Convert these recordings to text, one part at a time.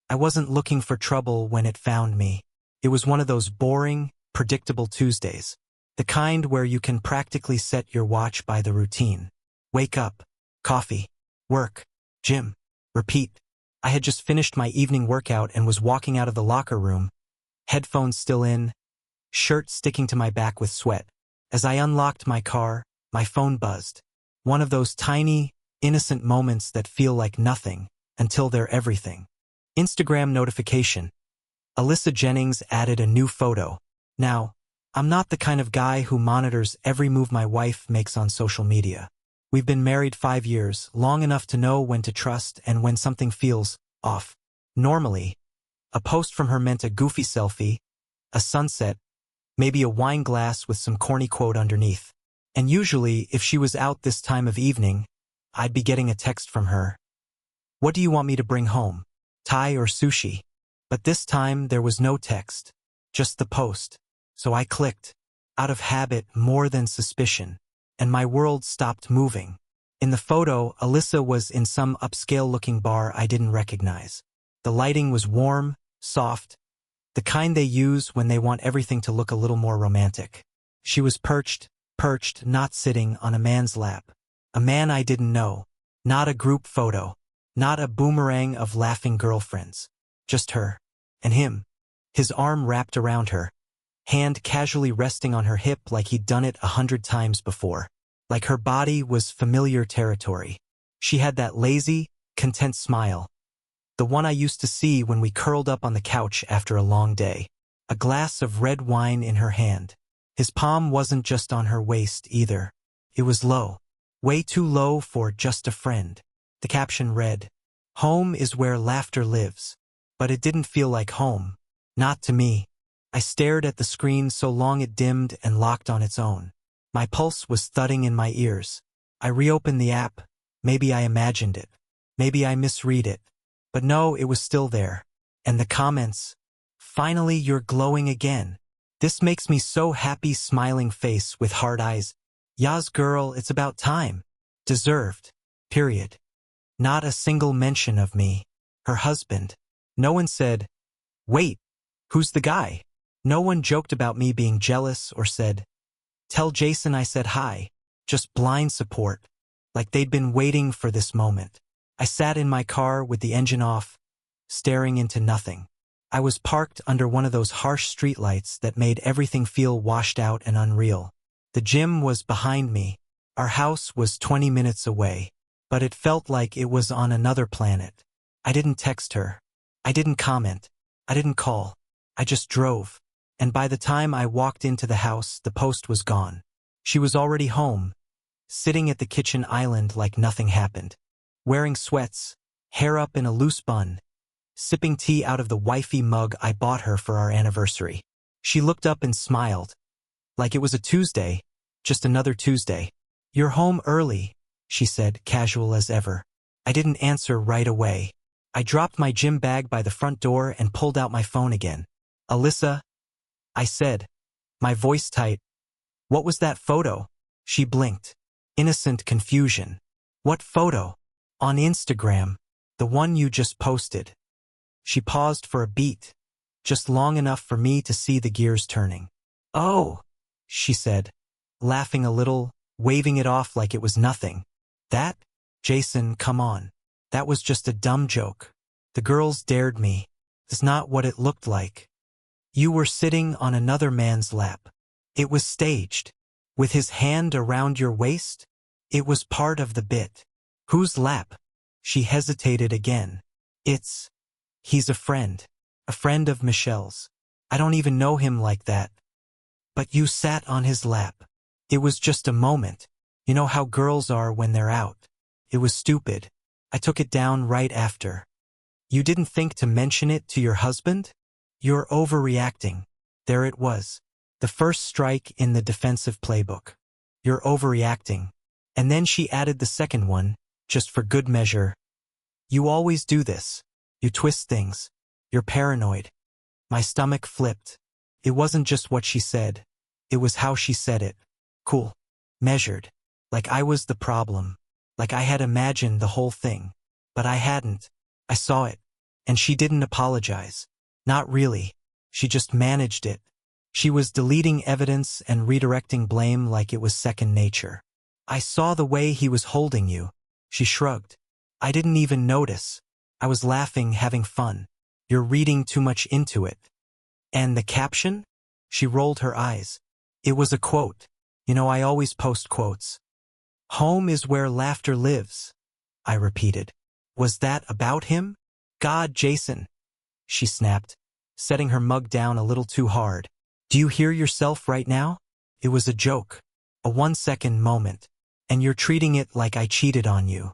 I wasn't looking for trouble when it found me. It was one of those boring, predictable Tuesdays. The kind where you can practically set your watch by the routine. Wake up, coffee, work, gym, repeat. I had just finished my evening workout and was walking out of the locker room, headphones still in, shirt sticking to my back with sweat. As I unlocked my car, my phone buzzed. One of those tiny, innocent moments that feel like nothing until they're everything. Instagram notification. Alyssa Jennings added a new photo. Now, I'm not the kind of guy who monitors every move my wife makes on social media. We've been married 5 years, long enough to know when to trust and when something feels off. Normally, a post from her meant a goofy selfie, a sunset, maybe a wine glass with some corny quote underneath. And usually, if she was out this time of evening, I'd be getting a text from her. What do you want me to bring home? Thai or sushi? But this time there was no text, just the post. So I clicked, out of habit more than suspicion, and my world stopped moving. In the photo, Alyssa was in some upscale-looking bar I didn't recognize. The lighting was warm, soft, the kind they use when they want everything to look a little more romantic. She was perched, not sitting on a man's lap. A man I didn't know. Not a group photo. Not a boomerang of laughing girlfriends. Just her. And him. His arm wrapped around her. Hand casually resting on her hip like he'd done it 100 times before. Like her body was familiar territory. She had that lazy, content smile. The one I used to see when we curled up on the couch after a long day. A glass of red wine in her hand. His palm wasn't just on her waist either. It was low. Way too low for just a friend. The caption read, "Home is where laughter lives." But it didn't feel like home. Not to me. I stared at the screen so long it dimmed and locked on its own. My pulse was thudding in my ears. I reopened the app. Maybe I imagined it. Maybe I misread it. But no, it was still there. And the comments. "Finally, you're glowing again. This makes me so happy." Smiling face with hard eyes. "Yas girl, it's about time. Deserved. Period." Not a single mention of me. Her husband. No one said, "Wait, who's the guy?" No one joked about me being jealous or said, "Tell Jason I said hi." Just blind support. Like they'd been waiting for this moment. I sat in my car with the engine off, staring into nothing. I was parked under one of those harsh streetlights that made everything feel washed out and unreal. The gym was behind me. Our house was 20 minutes away. But it felt like it was on another planet. I didn't text her. I didn't comment. I didn't call. I just drove. And by the time I walked into the house, the post was gone. She was already home, sitting at the kitchen island like nothing happened. Wearing sweats, hair up in a loose bun, sipping tea out of the wifey mug I bought her for our anniversary. She looked up and smiled. Like it was a Tuesday, just another Tuesday. "You're home early," she said, casual as ever. I didn't answer right away. I dropped my gym bag by the front door and pulled out my phone again. "Alyssa," I said, my voice tight. "What was that photo?" She blinked. Innocent confusion. "What photo?" "On Instagram. The one you just posted." She paused for a beat, just long enough for me to see the gears turning. "Oh," she said, laughing a little, waving it off like it was nothing. "That? Jason, come on. That was just a dumb joke. The girls dared me. It's not what it looked like. You were sitting on another man's lap. It was staged. With his hand around your waist? It was part of the bit." "Whose lap?" She hesitated again. He's a friend. A friend of Michelle's. I don't even know him like that." "But you sat on his lap." "It was just a moment. You know how girls are when they're out." "It was stupid. I took it down right after." "You didn't think to mention it to your husband?" "You're overreacting." There it was. The first strike in the defensive playbook. "You're overreacting." And then she added the second one, just for good measure. "You always do this. You twist things. You're paranoid." My stomach flipped. It wasn't just what she said. It was how she said it. Cool. Measured. Like I was the problem. Like I had imagined the whole thing. But I hadn't. I saw it. And she didn't apologize. Not really. She just managed it. She was deleting evidence and redirecting blame like it was second nature. I saw the way he was holding you. She shrugged. I didn't even notice. I was laughing, having fun. You're reading too much into it. And the caption? She rolled her eyes. It was a quote. You know, I always post quotes. Home is where laughter lives, I repeated. Was that about him? God, Jason, she snapped, setting her mug down a little too hard. Do you hear yourself right now? It was a joke. A 1-second moment. And you're treating it like I cheated on you.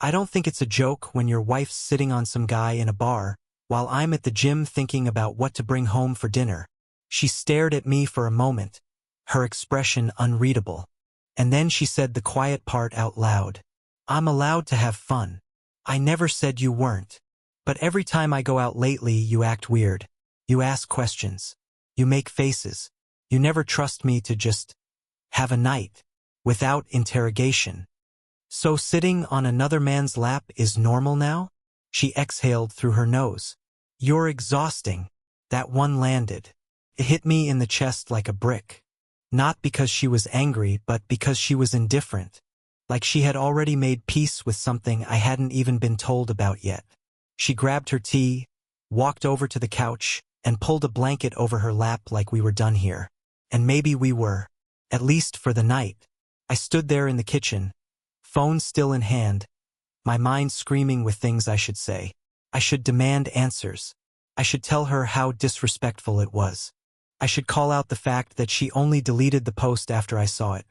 I don't think it's a joke when your wife's sitting on some guy in a bar, while I'm at the gym thinking about what to bring home for dinner. She stared at me for a moment, her expression unreadable. And then she said the quiet part out loud. I'm allowed to have fun. I never said you weren't. But every time I go out lately, you act weird. You ask questions. You make faces. You never trust me to just have a night without interrogation. So sitting on another man's lap is normal now? She exhaled through her nose. You're exhausting. That one landed. It hit me in the chest like a brick. Not because she was angry, but because she was indifferent. Like she had already made peace with something I hadn't even been told about yet. She grabbed her tea, walked over to the couch, and pulled a blanket over her lap like we were done here. And maybe we were. At least for the night. I stood there in the kitchen, phone still in hand, my mind screaming with things I should say. I should demand answers. I should tell her how disrespectful it was. I should call out the fact that she only deleted the post after I saw it.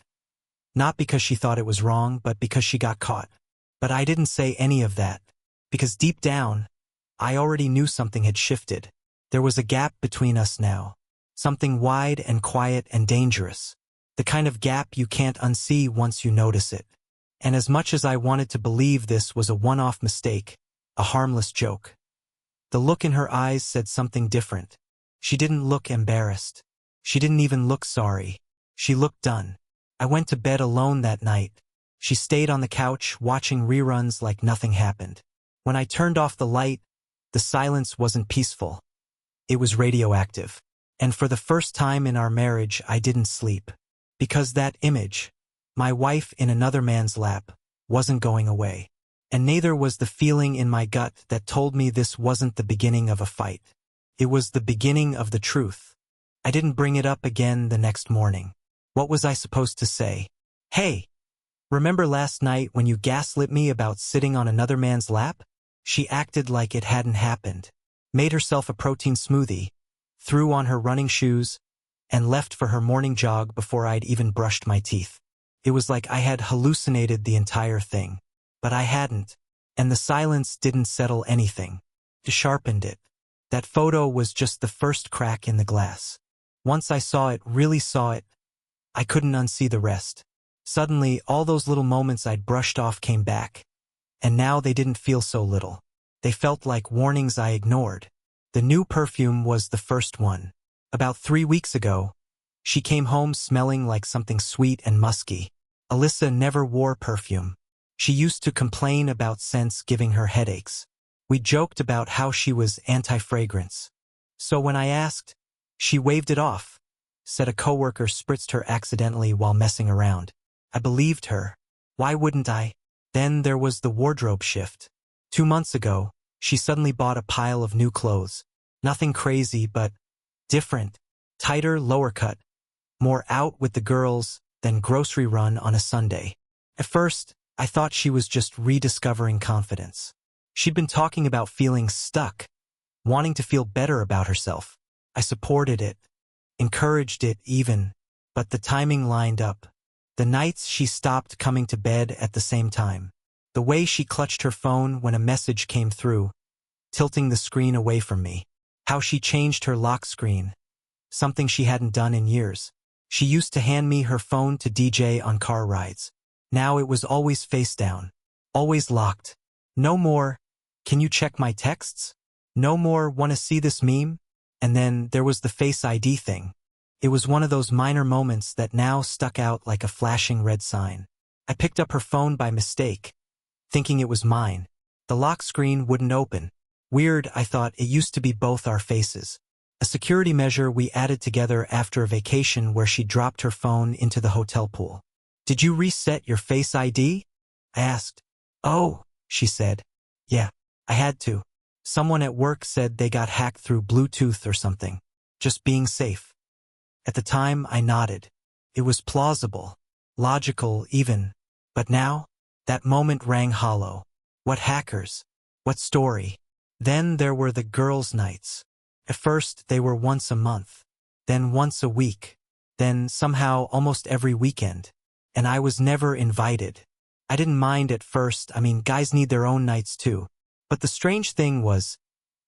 Not because she thought it was wrong, but because she got caught. But I didn't say any of that. Because deep down, I already knew something had shifted. There was a gap between us now. Something wide and quiet and dangerous. The kind of gap you can't unsee once you notice it. And as much as I wanted to believe this was a one-off mistake, a harmless joke, the look in her eyes said something different. She didn't look embarrassed. She didn't even look sorry. She looked done. I went to bed alone that night. She stayed on the couch watching reruns like nothing happened. When I turned off the light, the silence wasn't peaceful. It was radioactive. And for the first time in our marriage, I didn't sleep. Because that image, my wife in another man's lap, wasn't going away. And neither was the feeling in my gut that told me this wasn't the beginning of a fight. It was the beginning of the truth. I didn't bring it up again the next morning. What was I supposed to say? Hey, remember last night when you gaslit me about sitting on another man's lap? She acted like it hadn't happened, made herself a protein smoothie, threw on her running shoes, and left for her morning jog before I'd even brushed my teeth. It was like I had hallucinated the entire thing. But I hadn't, and the silence didn't settle anything. It sharpened it. That photo was just the first crack in the glass. Once I saw it, really saw it, I couldn't unsee the rest. Suddenly, all those little moments I'd brushed off came back. And now they didn't feel so little. They felt like warnings I ignored. The new perfume was the first one. About 3 weeks ago, she came home smelling like something sweet and musky. Alyssa never wore perfume. She used to complain about scents giving her headaches. We joked about how she was anti-fragrance. So when I asked, she waved it off, said a coworker spritzed her accidentally while messing around. I believed her. Why wouldn't I? Then there was the wardrobe shift. 2 months ago, she suddenly bought a pile of new clothes. Nothing crazy, but different. Tighter, lower cut. More out with the girls than grocery run on a Sunday. At first, I thought she was just rediscovering confidence. She'd been talking about feeling stuck, wanting to feel better about herself. I supported it, encouraged it even, but the timing lined up. The nights she stopped coming to bed at the same time. The way she clutched her phone when a message came through, tilting the screen away from me. How she changed her lock screen, something she hadn't done in years. She used to hand me her phone to DJ on car rides. Now it was always face down, always locked. No more, can you check my texts? No more, wanna see this meme? And then there was the Face ID thing. It was one of those minor moments that now stuck out like a flashing red sign. I picked up her phone by mistake, thinking it was mine. The lock screen wouldn't open. Weird, I thought. It used to be both our faces. A security measure we added together after a vacation where she dropped her phone into the hotel pool. Did you reset your Face ID? I asked. Oh, she said. Yeah, I had to. Someone at work said they got hacked through Bluetooth or something. Just being safe. At the time, I nodded. It was plausible, logical even. But now, that moment rang hollow. What hackers? What story? Then there were the girls' nights. At first, they were once a month. Then once a week. Then, somehow, almost every weekend. And I was never invited. I didn't mind at first. Guys need their own nights too. But the strange thing was,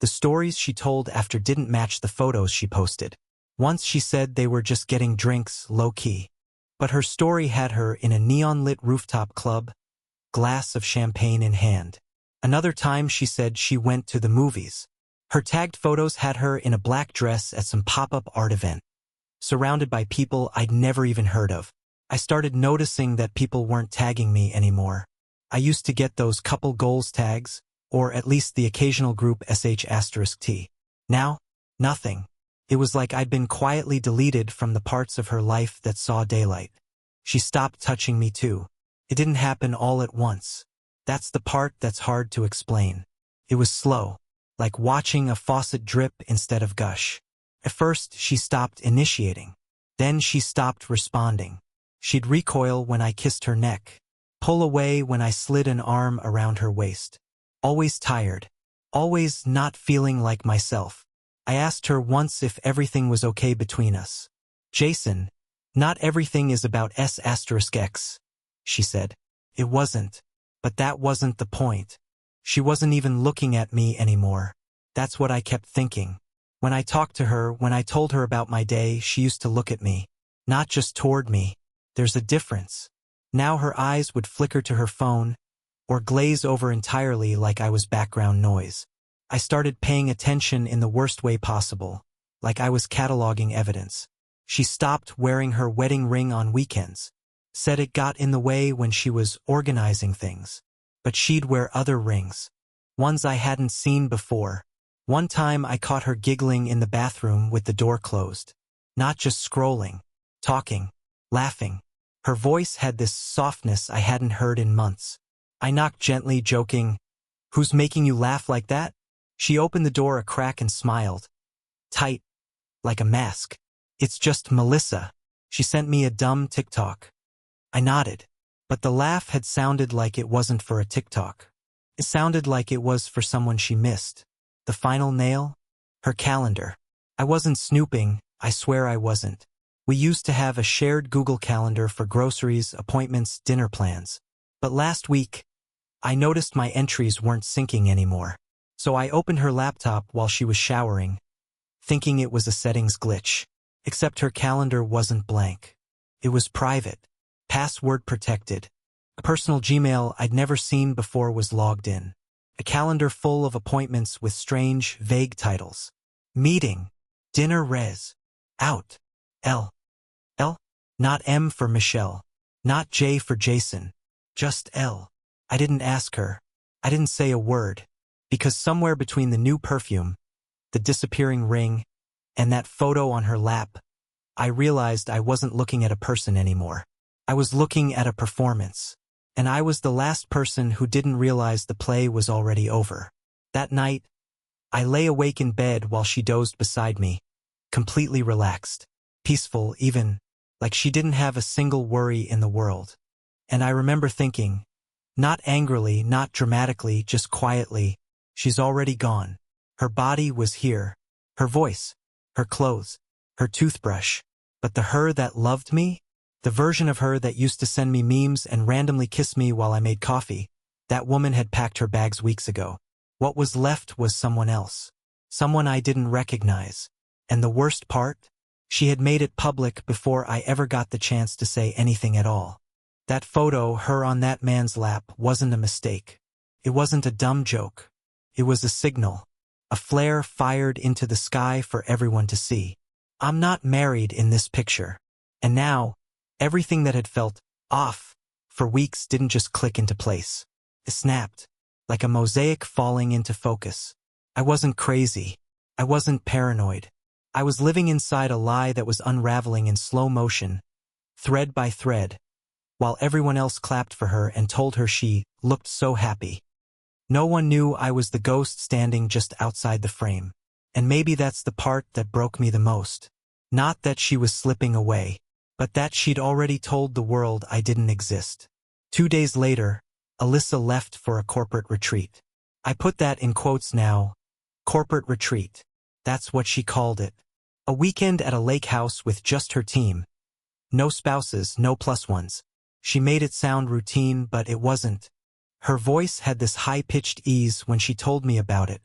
the stories she told after didn't match the photos she posted. Once she said they were just getting drinks, low-key. But her story had her in a neon-lit rooftop club, glass of champagne in hand. Another time she said she went to the movies. Her tagged photos had her in a black dress at some pop-up art event, surrounded by people I'd never even heard of. I started noticing that people weren't tagging me anymore. I used to get those couple goals tags, or at least the occasional group sh*T. Now, nothing. It was like I'd been quietly deleted from the parts of her life that saw daylight. She stopped touching me too. It didn't happen all at once. That's the part that's hard to explain. It was slow, like watching a faucet drip instead of gush. At first, she stopped initiating. Then she stopped responding. She'd recoil when I kissed her neck, pull away when I slid an arm around her waist. Always tired, always not feeling like myself. I asked her once if everything was okay between us. Jason, not everything is about S*X, she said. It wasn't. But that wasn't the point. She wasn't even looking at me anymore. That's what I kept thinking. When I talked to her, when I told her about my day, she used to look at me. Not just toward me. There's a difference. Now her eyes would flicker to her phone, or glaze over entirely like I was background noise. I started paying attention in the worst way possible, like I was cataloging evidence. She stopped wearing her wedding ring on weekends. Said it got in the way when she was organizing things. But she'd wear other rings. Ones I hadn't seen before. One time I caught her giggling in the bathroom with the door closed. Not just scrolling, talking, laughing. Her voice had this softness I hadn't heard in months. I knocked gently, joking, "Who's making you laugh like that?" She opened the door a crack and smiled. Tight, like a mask. "It's just Melissa. She sent me a dumb TikTok." I nodded, but the laugh had sounded like it wasn't for a TikTok. It sounded like it was for someone she missed. The final nail? Her calendar. I wasn't snooping, I swear I wasn't. We used to have a shared Google Calendar for groceries, appointments, dinner plans. But last week, I noticed my entries weren't syncing anymore. So I opened her laptop while she was showering, thinking it was a settings glitch. Except her calendar wasn't blank. It was private. Password protected. A personal Gmail I'd never seen before was logged in. A calendar full of appointments with strange, vague titles. Meeting. Dinner res. Out. L. L. Not M for Michelle. Not J for Jason. Just L. I didn't ask her. I didn't say a word. Because somewhere between the new perfume, the disappearing ring, and that photo on her lap, I realized I wasn't looking at a person anymore. I was looking at a performance. And I was the last person who didn't realize the play was already over. That night, I lay awake in bed while she dozed beside me, completely relaxed, peaceful even, like she didn't have a single worry in the world. And I remember thinking, not angrily, not dramatically, just quietly, she's already gone. Her body was here, her voice, her clothes, her toothbrush. But the her that loved me? The version of her that used to send me memes and randomly kiss me while I made coffee, that woman had packed her bags weeks ago. What was left was someone else. Someone I didn't recognize. And the worst part? She had made it public before I ever got the chance to say anything at all. That photo, her on that man's lap, wasn't a mistake. It wasn't a dumb joke. It was a signal. A flare fired into the sky for everyone to see. I'm not married in this picture. And now, everything that had felt off for weeks didn't just click into place. It snapped, like a mosaic falling into focus. I wasn't crazy. I wasn't paranoid. I was living inside a lie that was unraveling in slow motion, thread by thread, while everyone else clapped for her and told her she looked so happy. No one knew I was the ghost standing just outside the frame. And maybe that's the part that broke me the most. Not that she was slipping away, but that she'd already told the world I didn't exist. 2 days later, Alyssa left for a corporate retreat. I put that in quotes now. Corporate retreat. That's what she called it. A weekend at a lake house with just her team. No spouses, no plus ones. She made it sound routine, but it wasn't. Her voice had this high-pitched ease when she told me about it,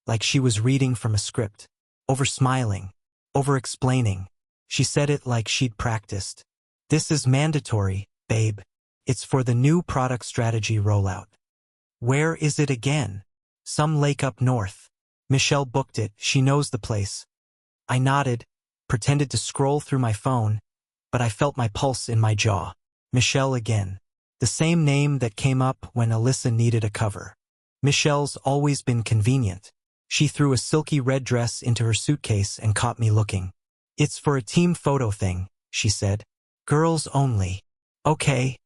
like she was reading from a script, over-smiling, over-explaining. She said it like she'd practiced. This is mandatory, babe. It's for the new product strategy rollout. Where is it again? Some lake up north. Michelle booked it, she knows the place. I nodded, pretended to scroll through my phone, but I felt my pulse in my jaw. Michelle again. The same name that came up when Alyssa needed a cover. Michelle's always been convenient. She threw a silky red dress into her suitcase and caught me looking. It's for a team photo thing, she said. Girls only. Okay,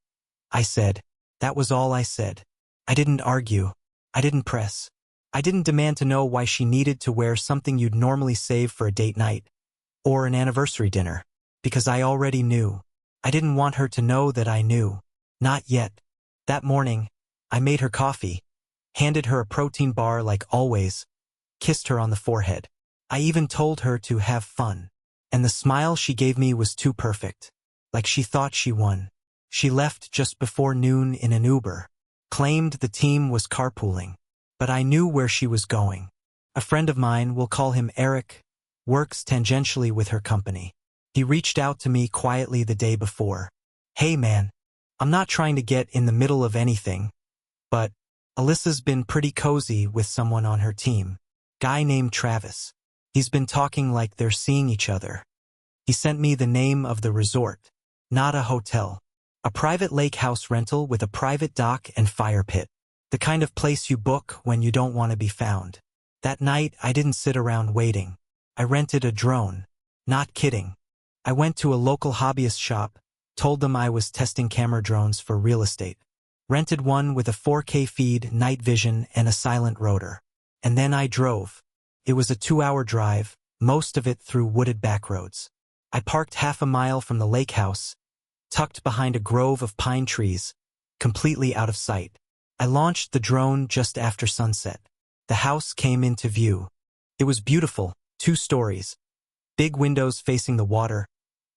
I said. That was all I said. I didn't argue. I didn't press. I didn't demand to know why she needed to wear something you'd normally save for a date night or an anniversary dinner, because I already knew. I didn't want her to know that I knew. Not yet. That morning, I made her coffee, handed her a protein bar like always, kissed her on the forehead. I even told her to have fun. And the smile she gave me was too perfect. Like she thought she won. She left just before noon in an Uber. Claimed the team was carpooling. But I knew where she was going. A friend of mine, we'll call him Eric, works tangentially with her company. He reached out to me quietly the day before. Hey man, I'm not trying to get in the middle of anything, but Alyssa's been pretty cozy with someone on her team. Guy named Travis. He's been talking like they're seeing each other. He sent me the name of the resort. Not a hotel. A private lake house rental with a private dock and fire pit. The kind of place you book when you don't want to be found. That night, I didn't sit around waiting. I rented a drone. Not kidding. I went to a local hobbyist shop, told them I was testing camera drones for real estate. Rented one with a 4K feed, night vision, and a silent rotor. And then I drove. It was a 2-hour drive, most of it through wooded backroads. I parked half a mile from the lake house, tucked behind a grove of pine trees, completely out of sight. I launched the drone just after sunset. The house came into view. It was beautiful, 2 stories. Big windows facing the water,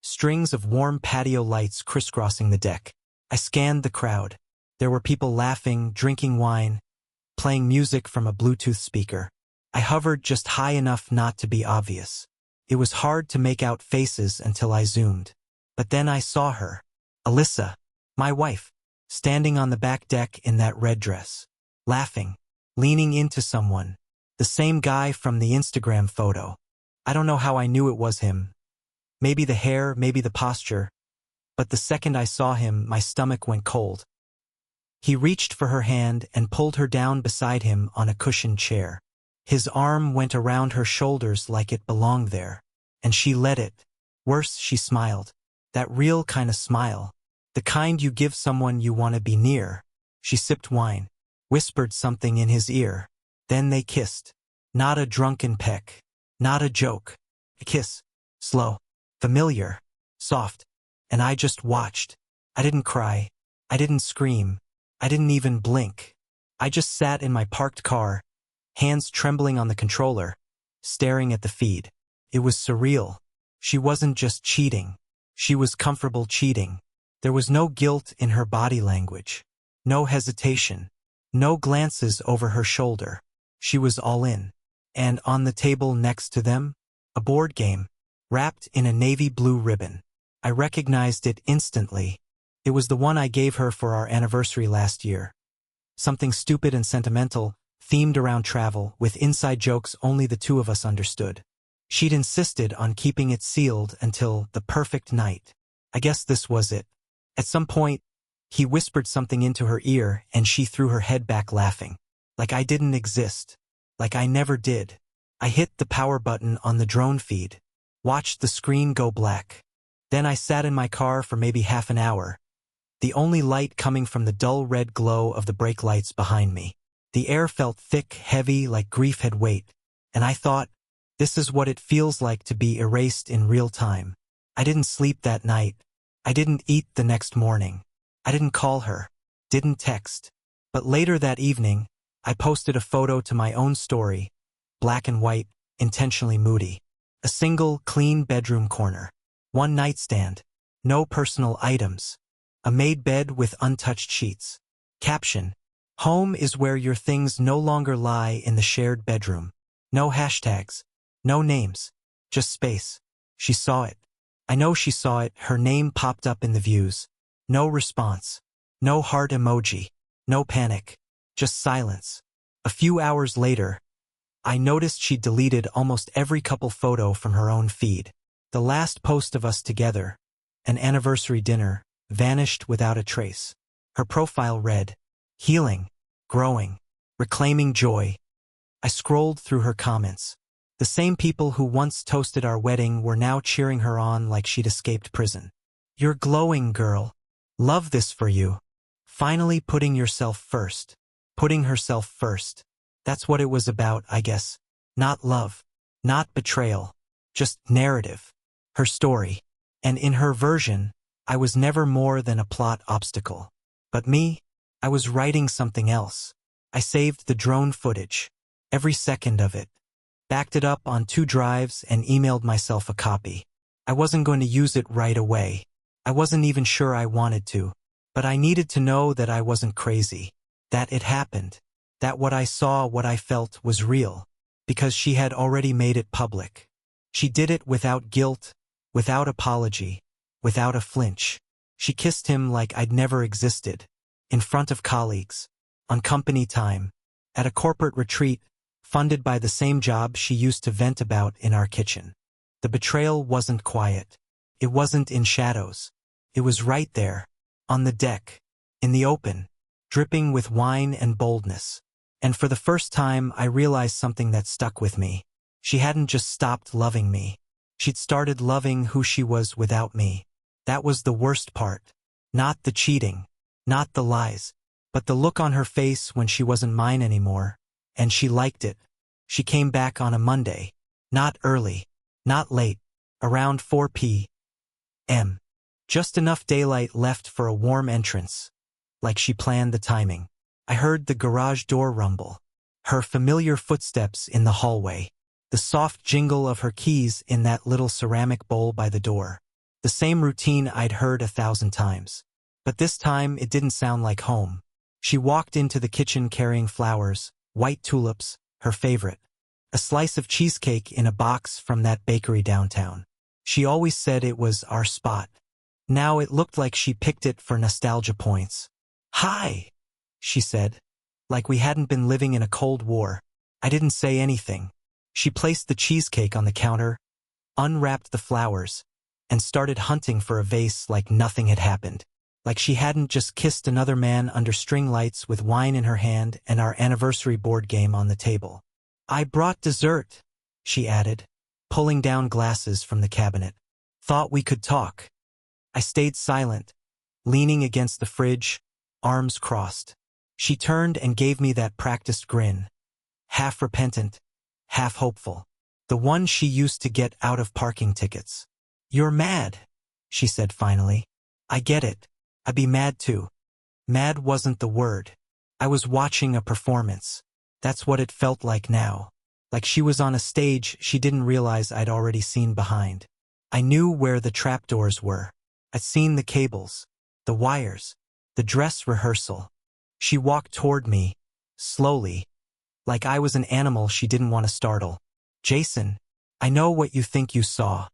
strings of warm patio lights crisscrossing the deck. I scanned the crowd. There were people laughing, drinking wine, playing music from a Bluetooth speaker. I hovered just high enough not to be obvious. It was hard to make out faces until I zoomed. But then I saw her. Alyssa, my wife, standing on the back deck in that red dress, laughing, leaning into someone. The same guy from the Instagram photo. I don't know how I knew it was him. Maybe the hair, maybe the posture. But the second I saw him, my stomach went cold. He reached for her hand and pulled her down beside him on a cushioned chair. His arm went around her shoulders like it belonged there. And she let it. Worse, she smiled. That real kind of smile. The kind you give someone you want to be near. She sipped wine, whispered something in his ear. Then they kissed. Not a drunken peck. Not a joke. A kiss. Slow. Familiar. Soft. And I just watched. I didn't cry. I didn't scream. I didn't even blink. I just sat in my parked car, hands trembling on the controller, staring at the feed. It was surreal. She wasn't just cheating. She was comfortable cheating. There was no guilt in her body language. No hesitation. No glances over her shoulder. She was all in. And on the table next to them, a board game, wrapped in a navy blue ribbon. I recognized it instantly. It was the one I gave her for our anniversary last year. Something stupid and sentimental, themed around travel, with inside jokes only the 2 of us understood. She'd insisted on keeping it sealed until the perfect night. I guess this was it. At some point, he whispered something into her ear and she threw her head back laughing. Like I didn't exist. like I never did. I hit the power button on the drone feed, watched the screen go black. Then I sat in my car for maybe half an hour, the only light coming from the dull red glow of the brake lights behind me. The air felt thick, heavy, like grief had weight, and I thought, this is what it feels like to be erased in real time. I didn't sleep that night. I didn't eat the next morning. I didn't call her, didn't text. But later that evening, I posted a photo to my own story, black and white, intentionally moody. A single, clean bedroom corner. One nightstand. No personal items. A made bed with untouched sheets. Caption: home is where your things no longer lie in the shared bedroom. No hashtags. No names. Just space. She saw it. I know she saw it. Her name popped up in the views. No response. No heart emoji. No panic. Just silence. A few hours later, I noticed she'd deleted almost every couple photo from her own feed. The last post of us together, an anniversary dinner, vanished without a trace. Her profile read, healing, growing, reclaiming joy. I scrolled through her comments. The same people who once toasted our wedding were now cheering her on like she'd escaped prison. You're glowing, girl. Love this for you. Finally putting yourself first. Putting herself first. That's what it was about, I guess. Not love. Not betrayal. Just narrative. Her story. And in her version, I was never more than a plot obstacle. But me? I was writing something else. I saved the drone footage. Every second of it. Backed it up on 2 drives and emailed myself a copy. I wasn't going to use it right away. I wasn't even sure I wanted to. But I needed to know that I wasn't crazy. That it happened. That what I saw, what I felt, was real. Because she had already made it public. She did it without guilt, without apology, without a flinch. She kissed him like I'd never existed. In front of colleagues. On company time. At a corporate retreat, funded by the same job she used to vent about in our kitchen. The betrayal wasn't quiet. It wasn't in shadows. It was right there. On the deck. In the open. Dripping with wine and boldness. And for the first time I realized something that stuck with me. She hadn't just stopped loving me. She'd started loving who she was without me. That was the worst part. Not the cheating. Not the lies. But the look on her face when she wasn't mine anymore. And she liked it. She came back on a Monday. Not early. Not late. Around 4 p.m. Just enough daylight left for a warm entrance. Like she planned the timing. I heard the garage door rumble. Her familiar footsteps in the hallway. The soft jingle of her keys in that little ceramic bowl by the door. The same routine I'd heard 1,000 times. But this time it didn't sound like home. She walked into the kitchen carrying flowers, white tulips, her favorite. A slice of cheesecake in a box from that bakery downtown. She always said it was our spot. Now it looked like she picked it for nostalgia points. "Hi," she said. Like we hadn't been living in a Cold War. I didn't say anything. She placed the cheesecake on the counter, unwrapped the flowers, and started hunting for a vase like nothing had happened. Like she hadn't just kissed another man under string lights with wine in her hand and our anniversary board game on the table. "I brought dessert," she added, pulling down glasses from the cabinet. "Thought we could talk." I stayed silent, leaning against the fridge, arms crossed. She turned and gave me that practiced grin. Half repentant, half hopeful. The one she used to get out of parking tickets. "You're mad," she said finally. "I get it. I'd be mad too." Mad wasn't the word. I was watching a performance. That's what it felt like now. Like she was on a stage she didn't realize I'd already seen behind. I knew where the trapdoors were. I'd seen the cables, the wires, the dress rehearsal. She walked toward me, slowly, like I was an animal she didn't want to startle. "Jason, I know what you think you saw."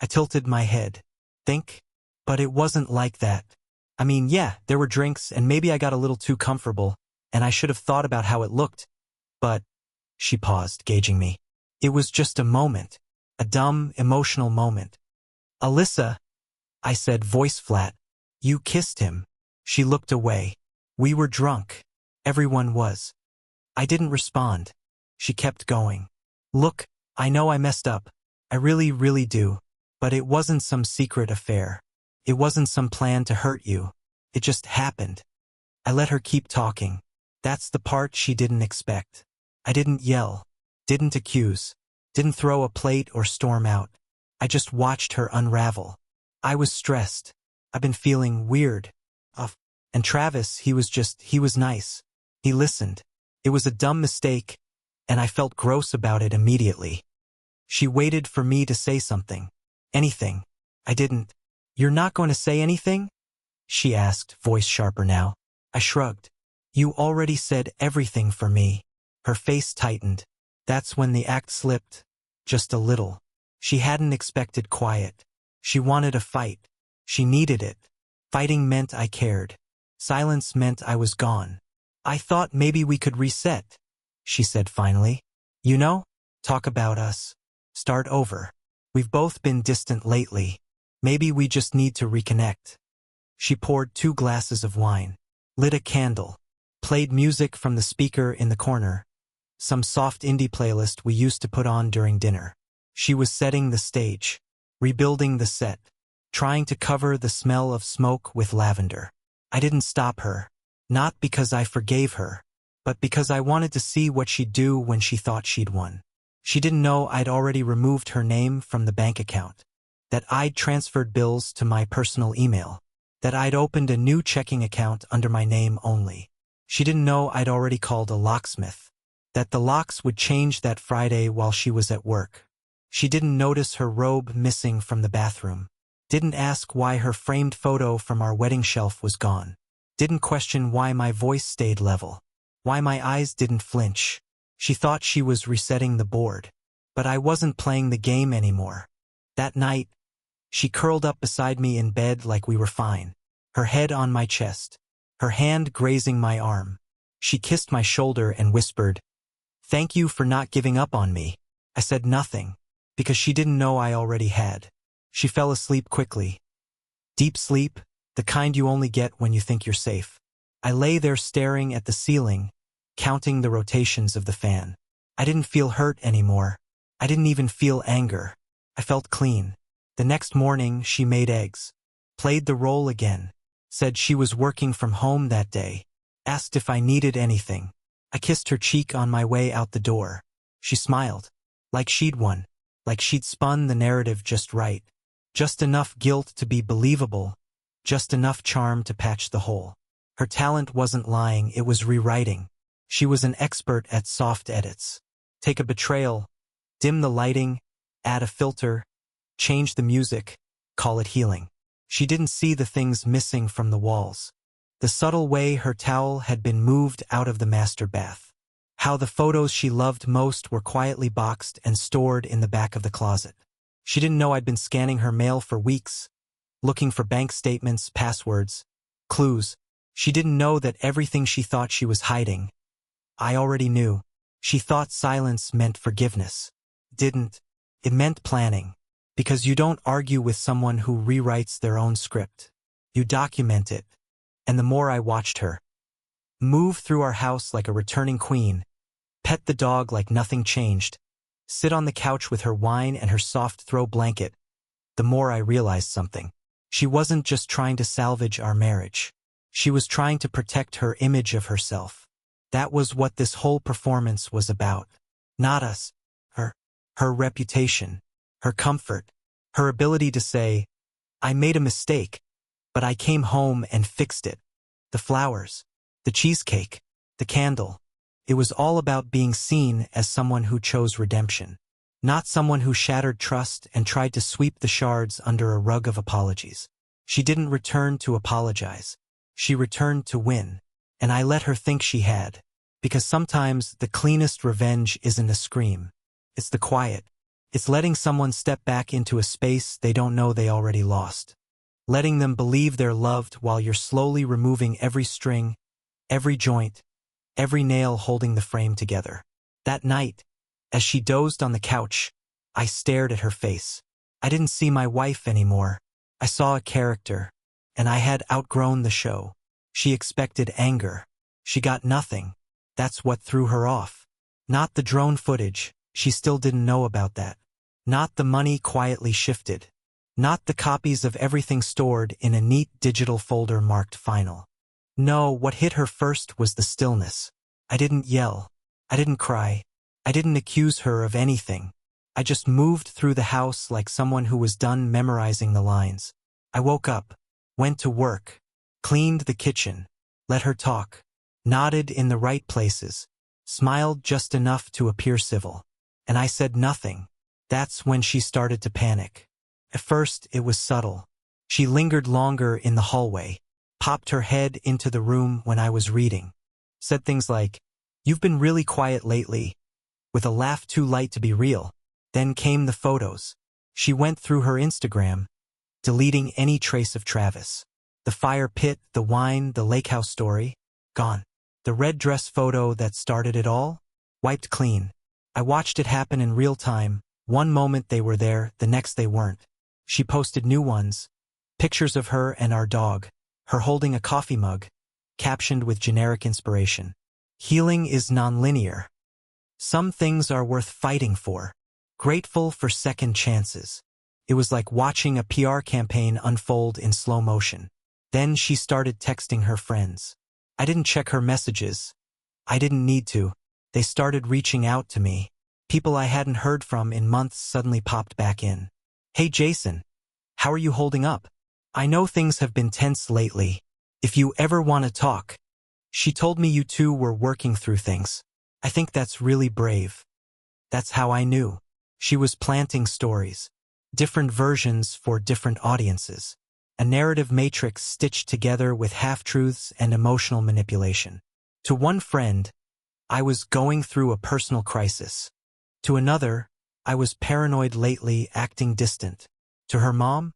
I tilted my head. Think? But it wasn't like that. I mean, yeah, there were drinks and maybe I got a little too comfortable, and I should have thought about how it looked. But, she paused, gauging me. It was just a moment. A dumb, emotional moment. "Alyssa," I said, voice flat. "You kissed him." She looked away. We were drunk. Everyone was. I didn't respond. She kept going. Look, I know I messed up. I really, really do. But it wasn't some secret affair. It wasn't some plan to hurt you. It just happened. I let her keep talking. That's the part she didn't expect. I didn't yell, didn't accuse, didn't throw a plate or storm out. I just watched her unravel. I was stressed. I've been feeling weird. And Travis, he was nice. He listened. It was a dumb mistake, and I felt gross about it immediately. She waited for me to say something. Anything. I didn't. You're not going to say anything? She asked, voice sharper now. I shrugged. You already said everything for me. Her face tightened. That's when the act slipped. Just a little. She hadn't expected quiet. She wanted a fight. She needed it. Fighting meant I cared. Silence meant I was gone. I thought maybe we could reset, she said finally. You know, talk about us. Start over. We've both been distant lately. Maybe we just need to reconnect. She poured 2 glasses of wine, lit a candle, played music from the speaker in the corner, some soft indie playlist we used to put on during dinner. She was setting the stage, rebuilding the set, trying to cover the smell of smoke with lavender. I didn't stop her, not because I forgave her, but because I wanted to see what she'd do when she thought she'd won. She didn't know I'd already removed her name from the bank account, that I'd transferred bills to my personal email, that I'd opened a new checking account under my name only. She didn't know I'd already called a locksmith, that the locks would change that Friday while she was at work. She didn't notice her robe missing from the bathroom, didn't ask why her framed photo from our wedding shelf was gone, didn't question why my voice stayed level, why my eyes didn't flinch. She thought she was resetting the board, but I wasn't playing the game anymore. That night, she curled up beside me in bed like we were fine, her head on my chest, her hand grazing my arm. She kissed my shoulder and whispered, "Thank you for not giving up on me." I said nothing, because she didn't know I already had. She fell asleep quickly. Deep sleep, the kind you only get when you think you're safe. I lay there staring at the ceiling, counting the rotations of the fan. I didn't feel hurt anymore. I didn't even feel anger. I felt clean. The next morning, she made eggs, played the role again, said she was working from home that day, asked if I needed anything. I kissed her cheek on my way out the door. She smiled, like she'd won, like she'd spun the narrative just right. Just enough guilt to be believable, just enough charm to patch the hole. Her talent wasn't lying, it was rewriting. She was an expert at soft edits. Take a betrayal, dim the lighting, add a filter, change the music, call it healing. She didn't see the things missing from the walls. The subtle way her towel had been moved out of the master bath. How the photos she loved most were quietly boxed and stored in the back of the closet. She didn't know I'd been scanning her mail for weeks, looking for bank statements, passwords, clues. She didn't know that everything she thought she was hiding, I already knew. She thought silence meant forgiveness. Didn't. It meant planning. Because you don't argue with someone who rewrites their own script. You document it. And the more I watched her move through our house like a returning queen, pet the dog like nothing changed, sit on the couch with her wine and her soft throw blanket, the more I realized something. She wasn't just trying to salvage our marriage. She was trying to protect her image of herself. That was what this whole performance was about. Not us. Her. Her reputation. Her comfort. Her ability to say, I made a mistake, but I came home and fixed it. The flowers. The cheesecake. The candle. It was all about being seen as someone who chose redemption. Not someone who shattered trust and tried to sweep the shards under a rug of apologies. She didn't return to apologize. She returned to win. And I let her think she had. Because sometimes the cleanest revenge isn't a scream. It's the quiet. It's letting someone step back into a space they don't know they already lost. Letting them believe they're loved while you're slowly removing every string, every joint, every nail holding the frame together. That night, as she dozed on the couch, I stared at her face. I didn't see my wife anymore. I saw a character, and I had outgrown the show. She expected anger. She got nothing. That's what threw her off. Not the drone footage, she still didn't know about that. Not the money quietly shifted. Not the copies of everything stored in a neat digital folder marked final. No, what hit her first was the stillness. I didn't yell. I didn't cry. I didn't accuse her of anything. I just moved through the house like someone who was done memorizing the lines. I woke up, went to work, cleaned the kitchen, let her talk, nodded in the right places, smiled just enough to appear civil. And I said nothing. That's when she started to panic. At first, it was subtle. She lingered longer in the hallway, popped her head into the room when I was reading, said things like, "You've been really quiet lately," with a laugh too light to be real. Then came the photos. She went through her Instagram, deleting any trace of Travis. The fire pit, the wine, the lake house story, gone. The red dress photo that started it all, wiped clean. I watched it happen in real time. One moment they were there, the next they weren't. She posted new ones, pictures of her and our dog, her holding a coffee mug, captioned with generic inspiration. Healing is nonlinear. Some things are worth fighting for. Grateful for second chances. It was like watching a PR campaign unfold in slow motion. Then she started texting her friends. I didn't check her messages. I didn't need to. They started reaching out to me. People I hadn't heard from in months suddenly popped back in. "Hey Jason, how are you holding up? I know things have been tense lately. If you ever want to talk." She told me you two were working through things. I think that's really brave. That's how I knew. She was planting stories. Different versions for different audiences. A narrative matrix stitched together with half-truths and emotional manipulation. To one friend, I was going through a personal crisis. To another, I was paranoid lately, acting distant. To her mom,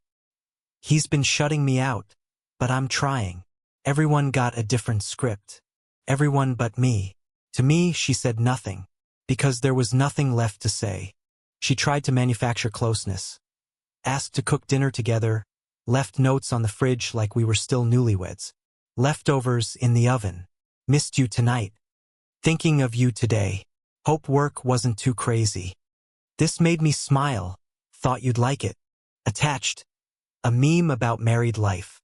he's been shutting me out, but I'm trying. Everyone got a different script. Everyone but me. To me, she said nothing, because there was nothing left to say. She tried to manufacture closeness. Asked to cook dinner together, left notes on the fridge like we were still newlyweds. Leftovers in the oven. Missed you tonight. Thinking of you today. Hope work wasn't too crazy. This made me smile. Thought you'd like it. Attached. A meme about married life.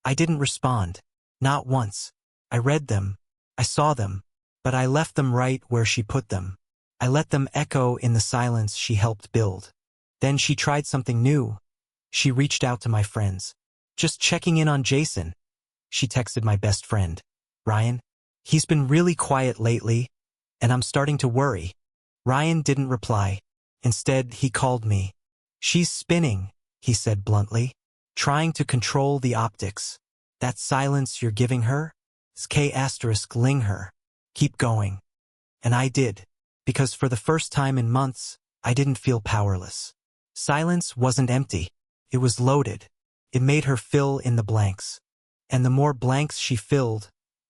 I didn't respond. Not once. I read them. I saw them. But I left them right where she put them. I let them echo in the silence she helped build. Then she tried something new. She reached out to my friends. "Just checking in on Jason." She texted my best friend, Ryan. "He's been really quiet lately, and I'm starting to worry." Ryan didn't reply. Instead, he called me. "She's spinning," he said bluntly. "Trying to control the optics. That silence you're giving her? *ling her. Keep going." And I did. Because for the first time in months, I didn't feel powerless. Silence wasn't empty. It was loaded. It made her fill in the blanks. And the more blanks she filled,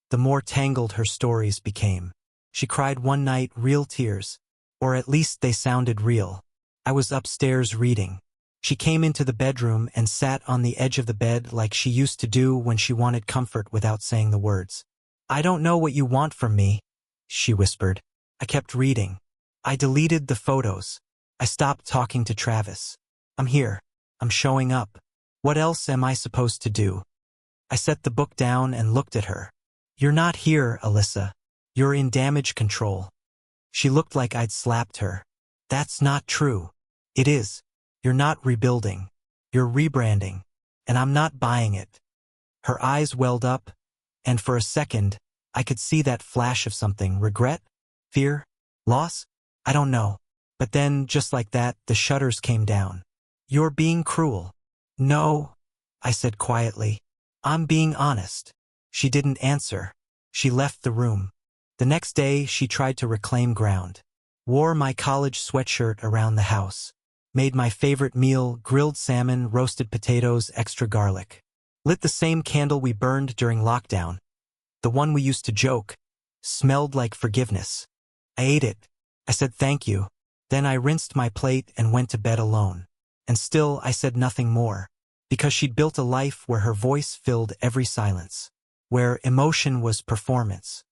the more tangled her stories became. She cried one night, real tears. Or at least they sounded real. I was upstairs reading. She came into the bedroom and sat on the edge of the bed like she used to do when she wanted comfort without saying the words. "I don't know what you want from me," she whispered. I kept reading. I deleted the photos. I stopped talking to Travis. "I'm here. I'm showing up. What else am I supposed to do?" I set the book down and looked at her. "You're not here, Alyssa. You're in damage control." She looked like I'd slapped her. "That's not true." "It is. You're not rebuilding. You're rebranding. And I'm not buying it." Her eyes welled up, and for a second, I could see that flash of something. Regret? Fear? Loss? I don't know. But then, just like that, the shutters came down. "You're being cruel." "No," I said quietly. "I'm being honest." She didn't answer. She left the room. The next day, she tried to reclaim ground. Wore my college sweatshirt around the house. Made my favorite meal, grilled salmon, roasted potatoes, extra garlic. Lit the same candle we burned during lockdown. The one we used to joke. Smelled like forgiveness. I ate it. I said thank you. Then I rinsed my plate and went to bed alone. And still I said nothing more. Because she'd built a life where her voice filled every silence. Where emotion was performance.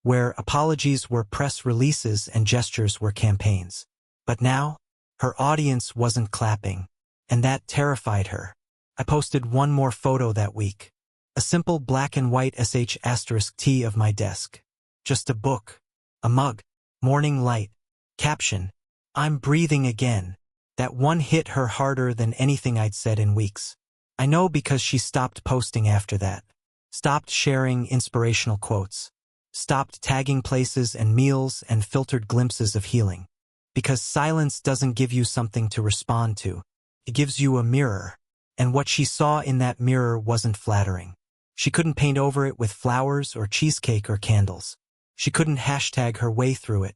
where apologies were press releases and gestures were campaigns. But now, her audience wasn't clapping, and that terrified her. I posted one more photo that week. A simple black and white *T of my desk. Just a book. A mug. Morning light. Caption: I'm breathing again. That one hit her harder than anything I'd said in weeks. I know because she stopped posting after that. Stopped sharing inspirational quotes. Stopped tagging places and meals and filtered glimpses of healing. Because silence doesn't give you something to respond to. It gives you a mirror. And what she saw in that mirror wasn't flattering. She couldn't paint over it with flowers or cheesecake or candles. She couldn't hashtag her way through it.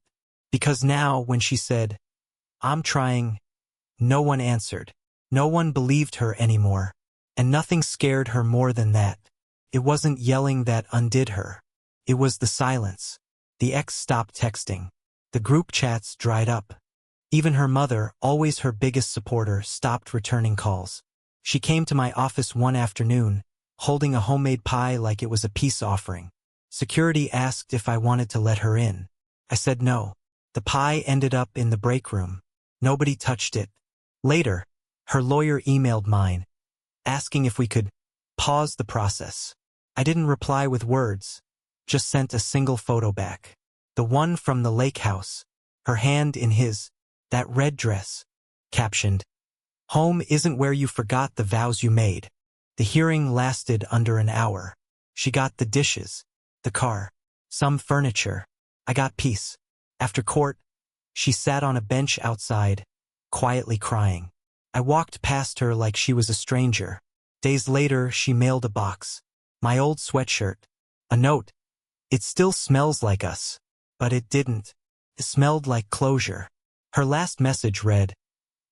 Because now, when she said, "I'm trying," no one answered. No one believed her anymore. And nothing scared her more than that. It wasn't yelling that undid her. It was the silence. The ex stopped texting. The group chats dried up. Even her mother, always her biggest supporter, stopped returning calls. She came to my office one afternoon, holding a homemade pie like it was a peace offering. Security asked if I wanted to let her in. I said no. The pie ended up in the break room. Nobody touched it. Later, her lawyer emailed mine, asking if we could pause the process. I didn't reply with words, just sent a single photo back. The one from the lake house, her hand in his, that red dress, captioned, "Home isn't where you forgot the vows you made." The hearing lasted under an hour. She got the dishes, the car, some furniture. I got peace. After court, she sat on a bench outside, quietly crying. I walked past her like she was a stranger. Days later, she mailed a box. My old sweatshirt. A note. "It still smells like us." But it didn't. It smelled like closure. Her last message read,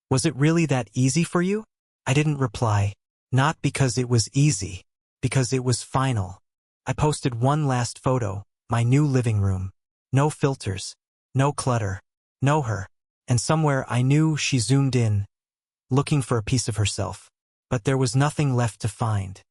"Was it really that easy for you?" I didn't reply. Not because it was easy. Because it was final. I posted one last photo, my new living room. No filters. No clutter. No her. And somewhere I knew she zoomed in, looking for a piece of herself. But there was nothing left to find.